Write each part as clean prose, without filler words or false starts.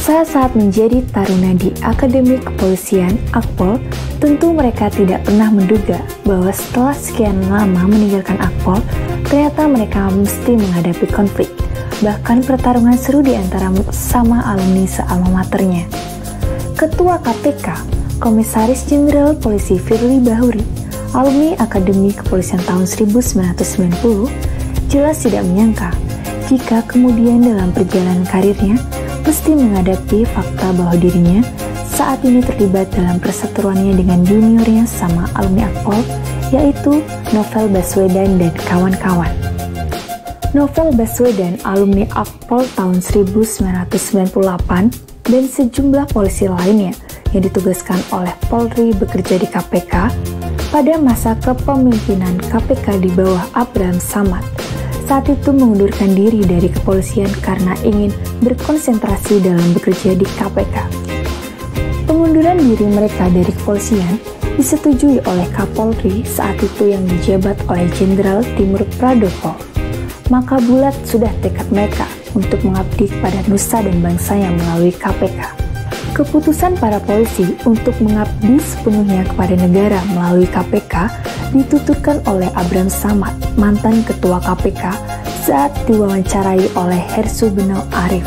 Saat menjadi taruna di Akademi Kepolisian Akpol, tentu mereka tidak pernah menduga bahwa setelah sekian lama meninggalkan Akpol, ternyata mereka mesti menghadapi konflik, bahkan pertarungan seru di antara sama alumni sealma maternya. Ketua KPK, Komisaris Jenderal Polisi Firly Bahuri, alumni Akademi Kepolisian tahun 1990, jelas tidak menyangka jika kemudian dalam perjalanan karirnya mesti menghadapi fakta bahwa dirinya saat ini terlibat dalam perseteruannya dengan juniornya sama alumni Akpol, yaitu Novel Baswedan dan kawan-kawan. Novel Baswedan, alumni Akpol tahun 1998, dan sejumlah polisi lainnya yang ditugaskan oleh Polri bekerja di KPK pada masa kepemimpinan KPK di bawah Abraham Samad. Saat itu mengundurkan diri dari kepolisian karena ingin berkonsentrasi dalam bekerja di KPK. Pengunduran diri mereka dari kepolisian disetujui oleh Kapolri saat itu yang dijabat oleh Jenderal Timur Pradopo. Maka bulat sudah tekad mereka untuk mengabdi kepada nusa dan bangsanya melalui KPK. Keputusan para polisi untuk mengabdi sepenuhnya kepada negara melalui KPK dituturkan oleh Abraham Samad, mantan ketua KPK, saat diwawancarai oleh Hersu Benau Arif.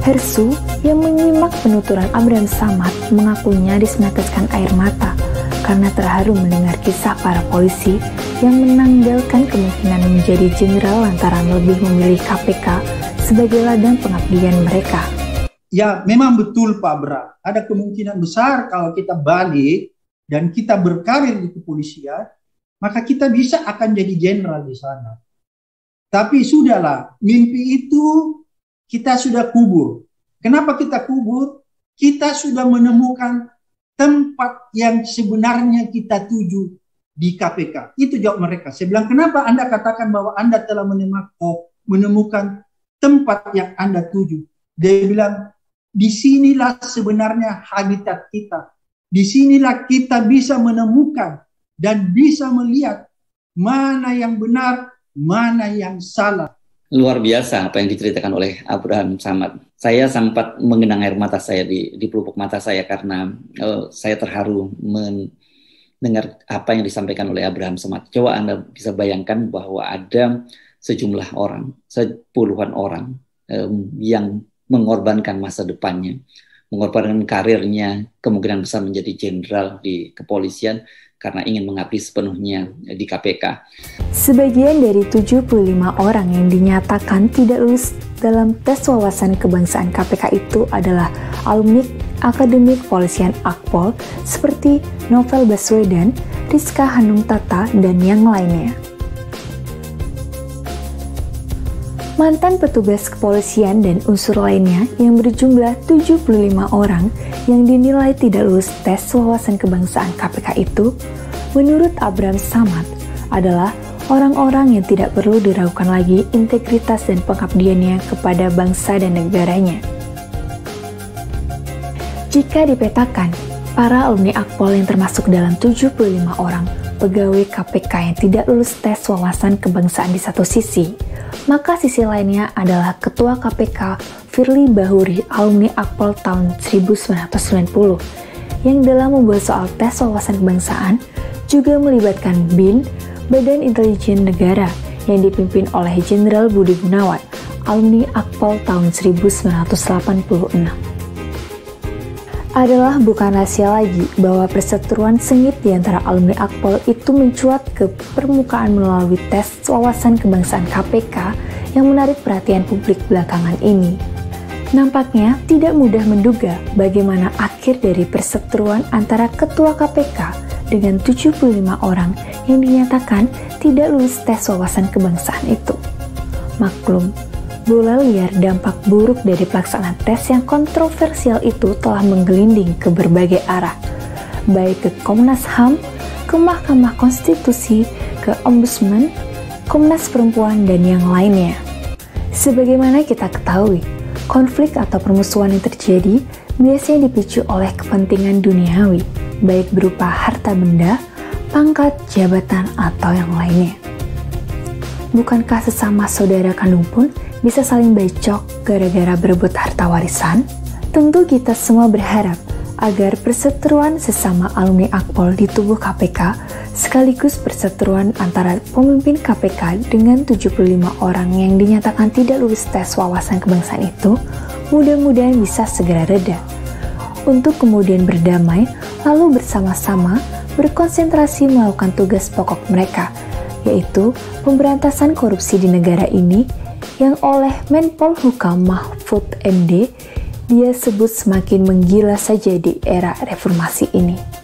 Hersu yang menyimak penuturan Abraham Samad mengaku nyaris meneteskan air mata karena terharu mendengar kisah para polisi yang menanggalkan kemungkinan menjadi jenderal lantaran lebih memilih KPK sebagai ladang pengabdian mereka. Ya, memang betul Pak Bra. Ada kemungkinan besar kalau kita balik dan kita berkarir di kepolisian, maka kita bisa akan jadi jenderal di sana. Tapi sudahlah, mimpi itu kita sudah kubur. Kenapa kita kubur? Kita sudah menemukan tempat yang sebenarnya kita tuju di KPK. Itu jawab mereka. Saya bilang, kenapa Anda katakan bahwa Anda telah menemukan tempat yang Anda tuju? Dia bilang, disinilah sebenarnya habitat kita. Disinilah kita bisa menemukan dan bisa melihat mana yang benar, mana yang salah. Luar biasa apa yang diceritakan oleh Abraham Samad. Saya sempat mengenang air mata saya di pelupuk mata saya karena saya terharu mendengar apa yang disampaikan oleh Abraham Samad. Coba Anda bisa bayangkan bahwa ada sejumlah orang, sepuluhan orang yang mengorbankan masa depannya, mengorbankan karirnya, kemungkinan besar menjadi jenderal di kepolisian karena ingin mengabdi sepenuhnya di KPK. Sebagian dari 75 orang yang dinyatakan tidak lulus dalam tes wawasan kebangsaan KPK itu adalah alumni Akademi Kepolisian Akpol seperti Novel Baswedan, Rizka Hanum Tata, dan yang lainnya. Mantan petugas kepolisian dan unsur lainnya yang berjumlah 75 orang yang dinilai tidak lulus tes wawasan kebangsaan KPK itu, menurut Abraham Samad, adalah orang-orang yang tidak perlu diragukan lagi integritas dan pengabdiannya kepada bangsa dan negaranya. Jika dipetakan, para alumni Akpol yang termasuk dalam 75 orang pegawai KPK yang tidak lulus tes wawasan kebangsaan di satu sisi, maka sisi lainnya adalah Ketua KPK Firly Bahuri, alumni Akpol tahun 1990, yang dalam membuat soal tes wawasan kebangsaan juga melibatkan BIN, Badan Intelijen Negara, yang dipimpin oleh Jenderal Budi Gunawan, alumni Akpol tahun 1986. Adalah bukan rahasia lagi bahwa perseteruan sengit di antara alumni Akpol itu mencuat ke permukaan melalui tes wawasan kebangsaan KPK yang menarik perhatian publik belakangan ini. Nampaknya tidak mudah menduga bagaimana akhir dari perseteruan antara Ketua KPK dengan 75 orang yang dinyatakan tidak lulus tes wawasan kebangsaan itu. Maklum, bola liar dampak buruk dari pelaksanaan tes yang kontroversial itu telah menggelinding ke berbagai arah, baik ke Komnas HAM, ke Mahkamah Konstitusi, ke Ombudsman, Komnas Perempuan, dan yang lainnya. Sebagaimana kita ketahui, konflik atau permusuhan yang terjadi biasanya dipicu oleh kepentingan duniawi, baik berupa harta benda, pangkat, jabatan, atau yang lainnya. Bukankah sesama saudara kandung pun bisa saling becok gara-gara berebut harta warisan? Tentu kita semua berharap agar perseteruan sesama alumni Akpol di tubuh KPK sekaligus perseteruan antara pemimpin KPK dengan 75 orang yang dinyatakan tidak lulus tes wawasan kebangsaan itu mudah-mudahan bisa segera reda. Untuk kemudian berdamai lalu bersama-sama berkonsentrasi melakukan tugas pokok mereka, yaitu pemberantasan korupsi di negara ini yang oleh Menpol Hukam Mahfud MD dia sebut semakin menggila saja di era reformasi ini.